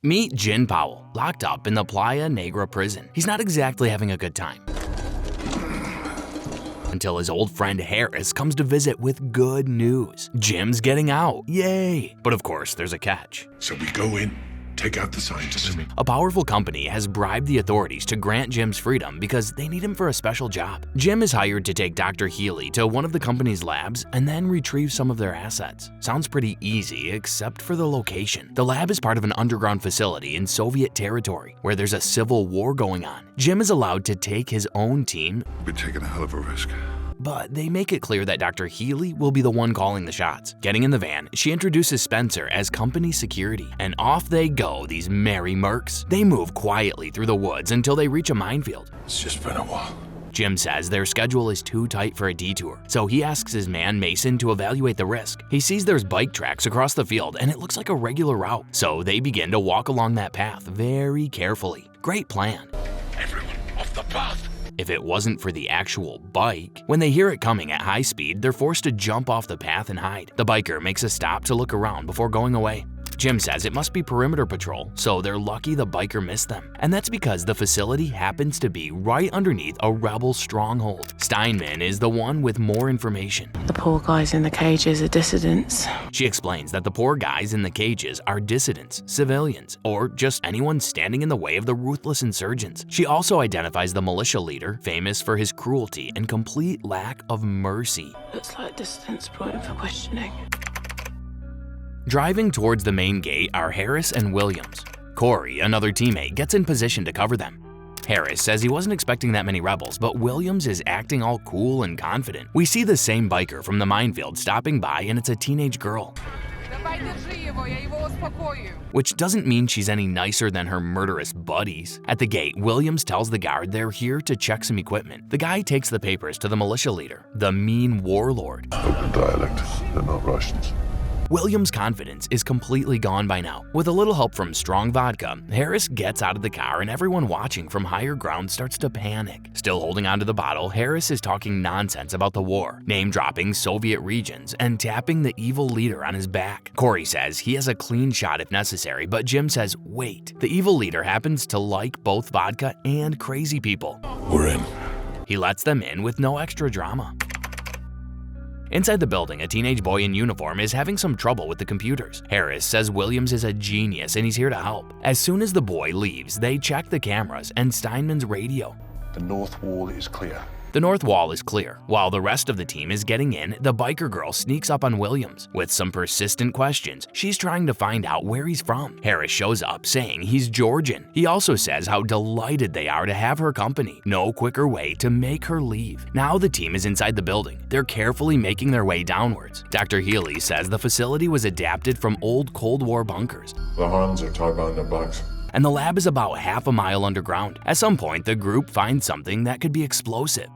Meet Jin Powell, locked up in the Playa Negra prison. He's not exactly having a good time until his old friend Harris comes to visit with good news. Jim's getting out, yay! But of course, there's a catch. So we go in, take out the scientist. A powerful company has bribed the authorities to grant Jim's freedom because they need him for a special job. Jim is hired to take Dr. Healy to one of the company's labs and then retrieve some of their assets. Sounds pretty easy, except for the location. The lab is part of an underground facility in Soviet territory where there's a civil war going on. Jim is allowed to take his own team. We're taking a hell of a risk. But they make it clear that Dr. Healy will be the one calling the shots. Getting in the van, she introduces Spencer as company security, and off they go, these merry mercs. They move quietly through the woods until they reach a minefield. It's just been a while. Jim says their schedule is too tight for a detour, so he asks his man Mason to evaluate the risk. He sees there's bike tracks across the field and it looks like a regular route, so they begin to walk along that path very carefully. Great plan. Everyone off the path. If it wasn't for the actual bike, when they hear it coming at high speed, they're forced to jump off the path and hide. The biker makes a stop to look around before going away. Jim says it must be perimeter patrol, so they're lucky the biker missed them. And that's because the facility happens to be right underneath a rebel stronghold. Steinman is the one with more information. The poor guys in the cages are dissidents. She explains that the poor guys in the cages are dissidents, civilians, or just anyone standing in the way of the ruthless insurgents. She also identifies the militia leader, famous for his cruelty and complete lack of mercy. Looks like dissidents brought in for questioning. Driving towards the main gate are Harris and Williams. Corey, another teammate, gets in position to cover them. Harris says he wasn't expecting that many rebels, but Williams is acting all cool and confident. We see the same biker from the minefield stopping by, and it's a teenage girl. Which doesn't mean she's any nicer than her murderous buddies. At the gate, Williams tells the guard they're here to check some equipment. The guy takes the papers to the militia leader, the mean warlord. Open dialect, they're not Russians. Williams' confidence is completely gone by now. With a little help from strong vodka, Harris gets out of the car and everyone watching from higher ground starts to panic. Still holding onto the bottle, Harris is talking nonsense about the war, name-dropping Soviet regions and tapping the evil leader on his back. Corey says he has a clean shot if necessary, but Jim says, wait. The evil leader happens to like both vodka and crazy people. We're in. He lets them in with no extra drama. Inside the building, a teenage boy in uniform is having some trouble with the computers. Harris says Williams is a genius and he's here to help. As soon as the boy leaves, they check the cameras and Steinman's radio. The north wall is clear. The north wall is clear. While the rest of the team is getting in, the biker girl sneaks up on Williams. With some persistent questions, she's trying to find out where he's from. Harris shows up saying he's Georgian. He also says how delighted they are to have her company. No quicker way to make her leave. Now the team is inside the building. They're carefully making their way downwards. Dr. Healy says the facility was adapted from old Cold War bunkers. The hands are tied behind their backs. And the lab is about half a mile underground. At some point, the group finds something that could be explosive.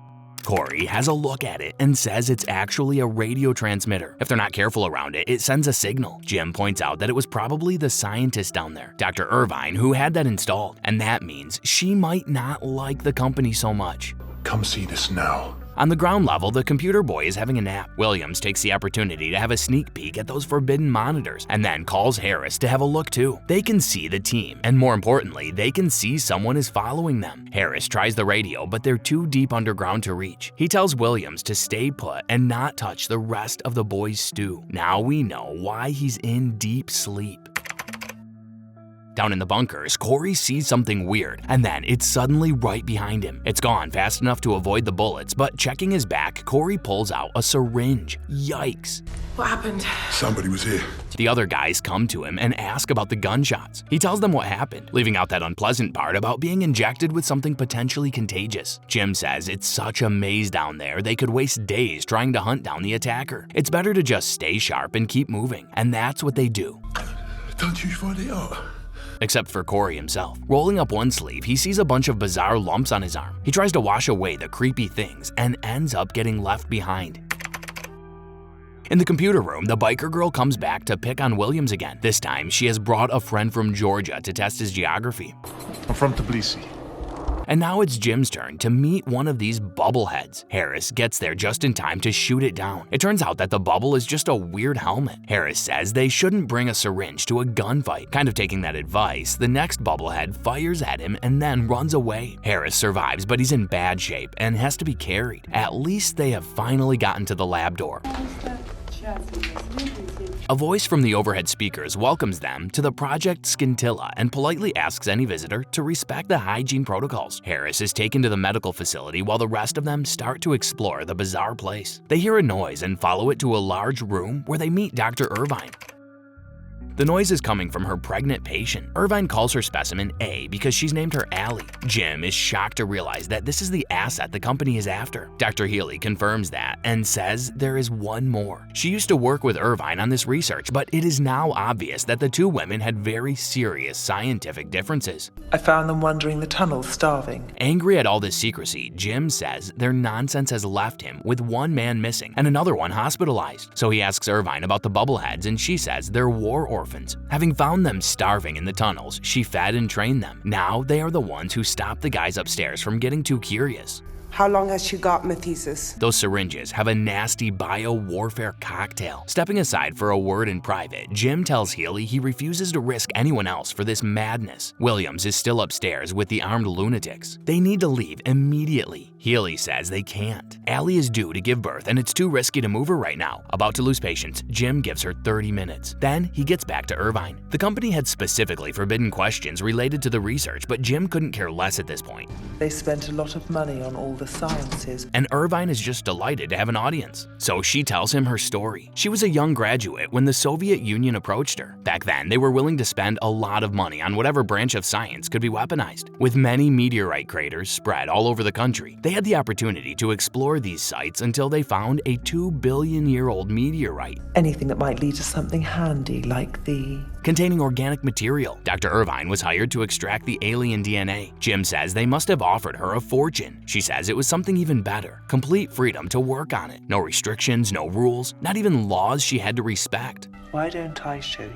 Corey has a look at it and says it's actually a radio transmitter. If they're not careful around it, it sends a signal. Jim points out that it was probably the scientist down there, Dr. Irvine, who had that installed. And that means she might not like the company so much. Come see this now. On the ground level, the computer boy is having a nap. Williams takes the opportunity to have a sneak peek at those forbidden monitors and then calls Harris to have a look too. They can see the team, and more importantly, they can see someone is following them. Harris tries the radio, but they're too deep underground to reach. He tells Williams to stay put and not touch the rest of the boy's stew. Now we know why he's in deep sleep. Down in the bunkers, Corey sees something weird, and then it's suddenly right behind him. It's gone fast enough to avoid the bullets, but checking his back, Corey pulls out a syringe. Yikes. What happened? Somebody was here. The other guys come to him and ask about the gunshots. He tells them what happened, leaving out that unpleasant part about being injected with something potentially contagious. Jim says it's such a maze down there, they could waste days trying to hunt down the attacker. It's better to just stay sharp and keep moving, and that's what they do. Don't you find it out? Except for Corey himself. Rolling up one sleeve, he sees a bunch of bizarre lumps on his arm. He tries to wash away the creepy things and ends up getting left behind. In the computer room, the biker girl comes back to pick on Williams again. This time, she has brought a friend from Georgia to test his geography. I'm from Tbilisi. And now it's Jim's turn to meet one of these bubbleheads. Harris gets there just in time to shoot it down. It turns out that the bubble is just a weird helmet. Harris says they shouldn't bring a syringe to a gunfight. Kind of taking that advice, the next bubblehead fires at him and then runs away. Harris survives, but he's in bad shape and has to be carried. At least they have finally gotten to the lab door. A voice from the overhead speakers welcomes them to the Project Scintilla and politely asks any visitor to respect the hygiene protocols. Harris is taken to the medical facility while the rest of them start to explore the bizarre place. They hear a noise and follow it to a large room where they meet Dr. Irvine. The noise is coming from her pregnant patient. Irvine calls her specimen A because she's named her Allie. Jim is shocked to realize that this is the asset the company is after. Dr. Healy confirms that and says there is one more. She used to work with Irvine on this research, but it is now obvious that the two women had very serious scientific differences. I found them wandering the tunnels, starving. Angry at all this secrecy, Jim says their nonsense has left him with one man missing and another one hospitalized. So he asks Irvine about the bubbleheads and she says they're war orphans. Having found them starving in the tunnels, she fed and trained them. Now they are the ones who stopped the guys upstairs from getting too curious. How long has she got, Mathesis? Those syringes have a nasty bio-warfare cocktail. Stepping aside for a word in private, Jim tells Healy he refuses to risk anyone else for this madness. Williams is still upstairs with the armed lunatics. They need to leave immediately. Healy says they can't. Allie is due to give birth and it's too risky to move her right now. About to lose patience, Jim gives her 30 minutes. Then he gets back to Irvine. The company had specifically forbidden questions related to the research, but Jim couldn't care less at this point. They spent a lot of money on all the sciences. And Irvine is just delighted to have an audience. So she tells him her story. She was a young graduate when the Soviet Union approached her. Back then, they were willing to spend a lot of money on whatever branch of science could be weaponized. With many meteorite craters spread all over the country, they had the opportunity to explore these sites until they found a 2-billion-year-old meteorite. Anything that might lead to something handy, like the... containing organic material. Dr. Irvine was hired to extract the alien DNA. Jim says they must have offered her a fortune. She says it was something even better, complete freedom to work on it. No restrictions, no rules, not even laws she had to respect. Why don't I show you?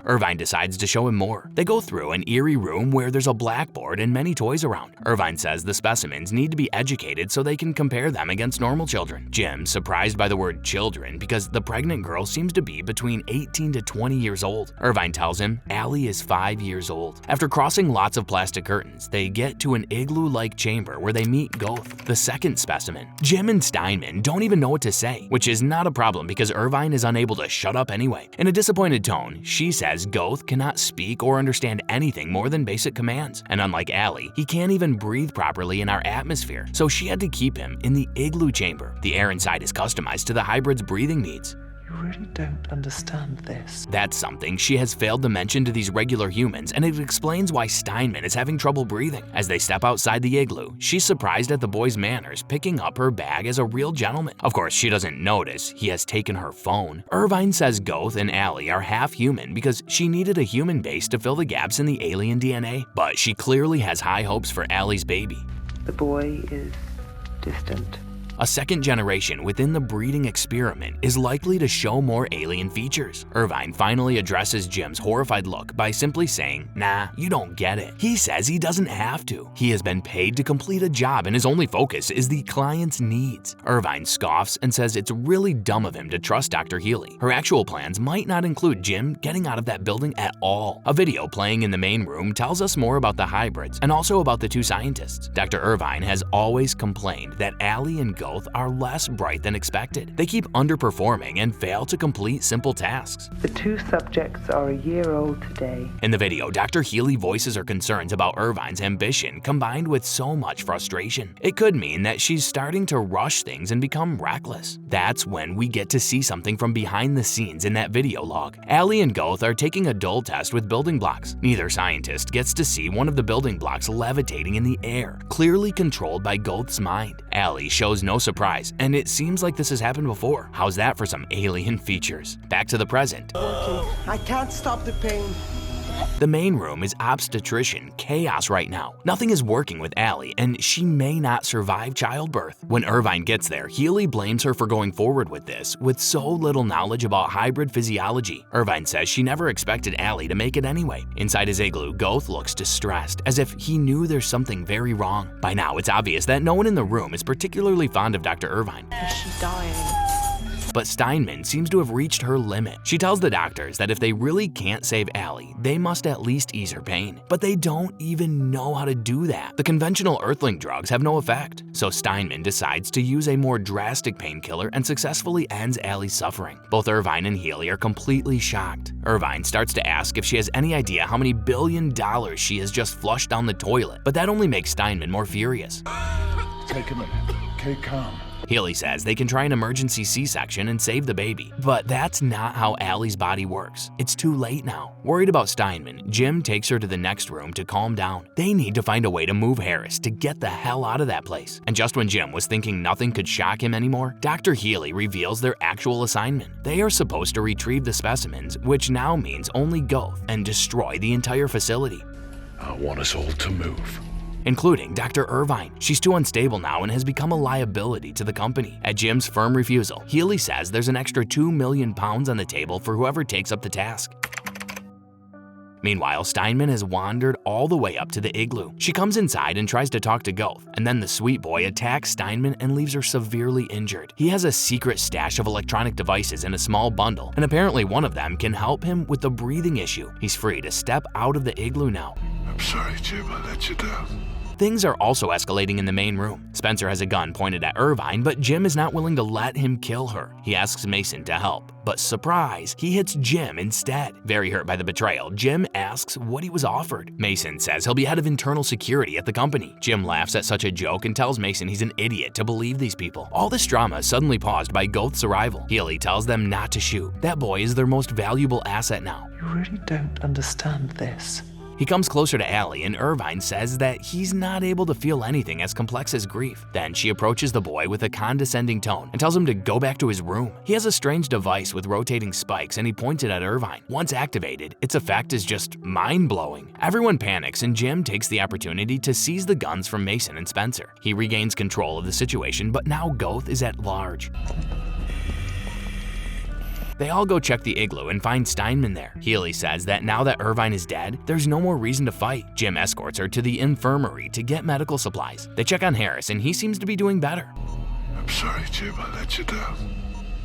Irvine decides to show him more. They go through an eerie room where there's a blackboard and many toys around. Irvine says the specimens need to be educated so they can compare them against normal children. Jim's surprised by the word children because the pregnant girl seems to be between 18 to 20 years old. Irvine tells him Allie is 5 years old. After crossing lots of plastic curtains, they get to an igloo-like chamber where they meet Goth, the second specimen. Jim and Steinman don't even know what to say, which is not a problem because Irvine is unable to shut up anyway. In a disappointed tone, she says Goth cannot speak or understand anything more than basic commands, and unlike Allie, he can't even breathe properly in our atmosphere, so she had to keep him in the igloo chamber. The air inside is customized to the hybrid's breathing needs. You really don't understand this. That's something she has failed to mention to these regular humans, and it explains why Steinman is having trouble breathing. As they step outside the igloo, she's surprised at the boy's manners, picking up her bag as a real gentleman. Of course, she doesn't notice he has taken her phone. Irvine says Goth and Allie are half human because she needed a human base to fill the gaps in the alien DNA, but she clearly has high hopes for Allie's baby. The boy is distant. A second generation within the breeding experiment is likely to show more alien features. Irvine finally addresses Jim's horrified look by simply saying, "Nah, you don't get it." He says he doesn't have to. He has been paid to complete a job and his only focus is the client's needs. Irvine scoffs and says it's really dumb of him to trust Dr. Healy. Her actual plans might not include Jim getting out of that building at all. A video playing in the main room tells us more about the hybrids and also about the two scientists. Dr. Irvine has always complained that Allie and Goth are less bright than expected. They keep underperforming and fail to complete simple tasks. The two subjects are a year old today. In the video, Dr. Healy voices her concerns about Irvine's ambition combined with so much frustration. It could mean that she's starting to rush things and become reckless. That's when we get to see something from behind the scenes in that video log. Allie and Goth are taking a dull test with building blocks. Neither scientist gets to see one of the building blocks levitating in the air, clearly controlled by Goth's mind. Allie shows no surprise, and it seems like this has happened before. How's that for some alien features? Back to the present. I can't stop the pain. The main room is obstetrician chaos right now. Nothing is working with Allie, and she may not survive childbirth. When Irvine gets there, Healy blames her for going forward with this, with so little knowledge about hybrid physiology. Irvine says she never expected Allie to make it anyway. Inside his igloo, Goth looks distressed, as if he knew there's something very wrong. By now, it's obvious that no one in the room is particularly fond of Dr. Irvine. Is she dying? But Steinman seems to have reached her limit. She tells the doctors that if they really can't save Allie, they must at least ease her pain. But they don't even know how to do that. The conventional Earthling drugs have no effect. So Steinman decides to use a more drastic painkiller and successfully ends Allie's suffering. Both Irvine and Healy are completely shocked. Irvine starts to ask if she has any idea how many $1 billion she has just flushed down the toilet, but that only makes Steinman more furious. Take a minute. Okay, calm. Healy says they can try an emergency C-section and save the baby, but that's not how Allie's body works. It's too late now. Worried about Steinman, Jim takes her to the next room to calm down. They need to find a way to move Harris to get the hell out of that place. And just when Jim was thinking nothing could shock him anymore, Dr. Healy reveals their actual assignment. They are supposed to retrieve the specimens, which now means only Goth, and destroy the entire facility. I want us all to move. Including Dr. Irvine. She's too unstable now and has become a liability to the company. At Jim's firm refusal, Healy says there's an extra £2 million on the table for whoever takes up the task. Meanwhile, Steinman has wandered all the way up to the igloo. She comes inside and tries to talk to Goth, and then the sweet boy attacks Steinman and leaves her severely injured. He has a secret stash of electronic devices in a small bundle, and apparently one of them can help him with the breathing issue. He's free to step out of the igloo now. I'm sorry, Jim, I let you down. Things are also escalating in the main room. Spencer has a gun pointed at Irvine, but Jim is not willing to let him kill her. He asks Mason to help, but surprise, he hits Jim instead. Very hurt by the betrayal, Jim asks what he was offered. Mason says he'll be head of internal security at the company. Jim laughs at such a joke and tells Mason he's an idiot to believe these people. All this drama is suddenly paused by Goth's arrival. Healy tells them not to shoot. That boy is their most valuable asset now. You really don't understand this. He comes closer to Allie, and Irvine says that he's not able to feel anything as complex as grief. Then she approaches the boy with a condescending tone and tells him to go back to his room. He has a strange device with rotating spikes, and he points it at Irvine. Once activated, its effect is just mind-blowing. Everyone panics, and Jim takes the opportunity to seize the guns from Mason and Spencer. He regains control of the situation, but now Goth is at large. They all go check the igloo and find Steinman there. Healy says that now that Irvine is dead, there's no more reason to fight. Jim escorts her to the infirmary to get medical supplies. They check on Harris, and he seems to be doing better. I'm sorry, Jim, I let you down.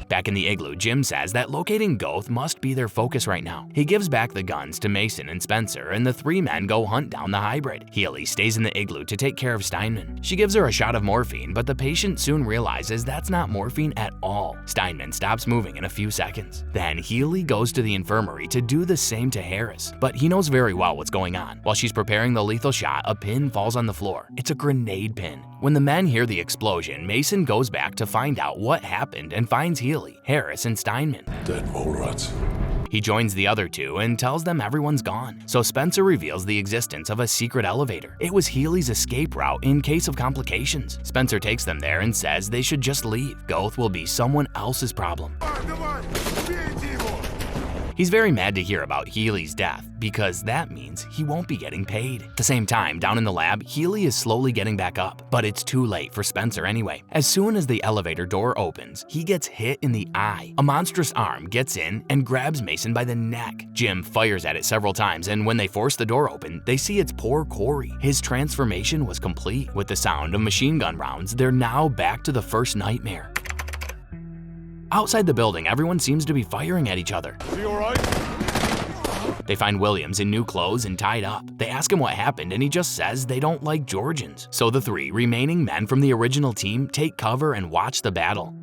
Back in the igloo, Jim says that locating Goth must be their focus right now. He gives back the guns to Mason and Spencer, and the three men go hunt down the hybrid. Healy stays in the igloo to take care of Steinman. She gives her a shot of morphine, but the patient soon realizes that's not morphine at all. Steinman stops moving in a few seconds. Then Healy goes to the infirmary to do the same to Harris, but he knows very well what's going on. While she's preparing the lethal shot, a pin falls on the floor. It's a grenade pin. When the men hear the explosion, Mason goes back to find out what happened and finds Healy, Harris, and Steinman. Dead mole rats. He joins the other two and tells them everyone's gone. So Spencer reveals the existence of a secret elevator. It was Healy's escape route in case of complications. Spencer takes them there and says they should just leave. Goth will be someone else's problem. He's very mad to hear about Healy's death because that means he won't be getting paid. At the same time, down in the lab, Healy is slowly getting back up, but it's too late for Spencer anyway. As soon as the elevator door opens, he gets hit in the eye. A monstrous arm gets in and grabs Mason by the neck. Jim fires at it several times, and when they force the door open, they see it's poor Corey. His transformation was complete. With the sound of machine gun rounds, they're now back to the first nightmare. Outside the building, everyone seems to be firing at each other. Is he all right? They find Williams in new clothes and tied up. They ask him what happened, and he just says they don't like Georgians. So the three remaining men from the original team take cover and watch the battle.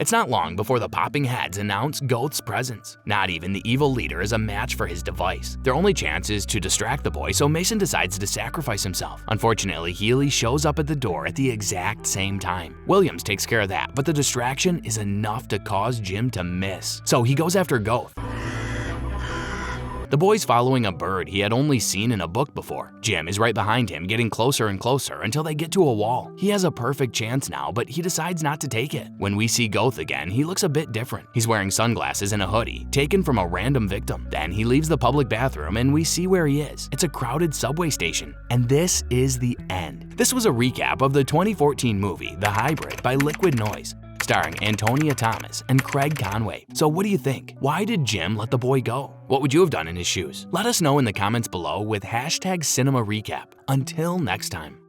It's not long before the popping heads announce Goth's presence. Not even the evil leader is a match for his device. Their only chance is to distract the boy, so Mason decides to sacrifice himself. Unfortunately, Healy shows up at the door at the exact same time. Williams takes care of that, but the distraction is enough to cause Jim to miss. So he goes after Goth. The boy's following a bird he had only seen in a book before. Jim is right behind him, getting closer and closer until they get to a wall. He has a perfect chance now, but he decides not to take it. When we see Goth again, he looks a bit different. He's wearing sunglasses and a hoodie, taken from a random victim. Then he leaves the public bathroom and we see where he is. It's a crowded subway station. And this is the end. This was a recap of the 2014 movie The Hybrid by Liquid Noise, starring Antonia Thomas and Craig Conway. So what do you think? Why did Jim let the boy go? What would you have done in his shoes? Let us know in the comments below with #CinemaRecap. Until next time.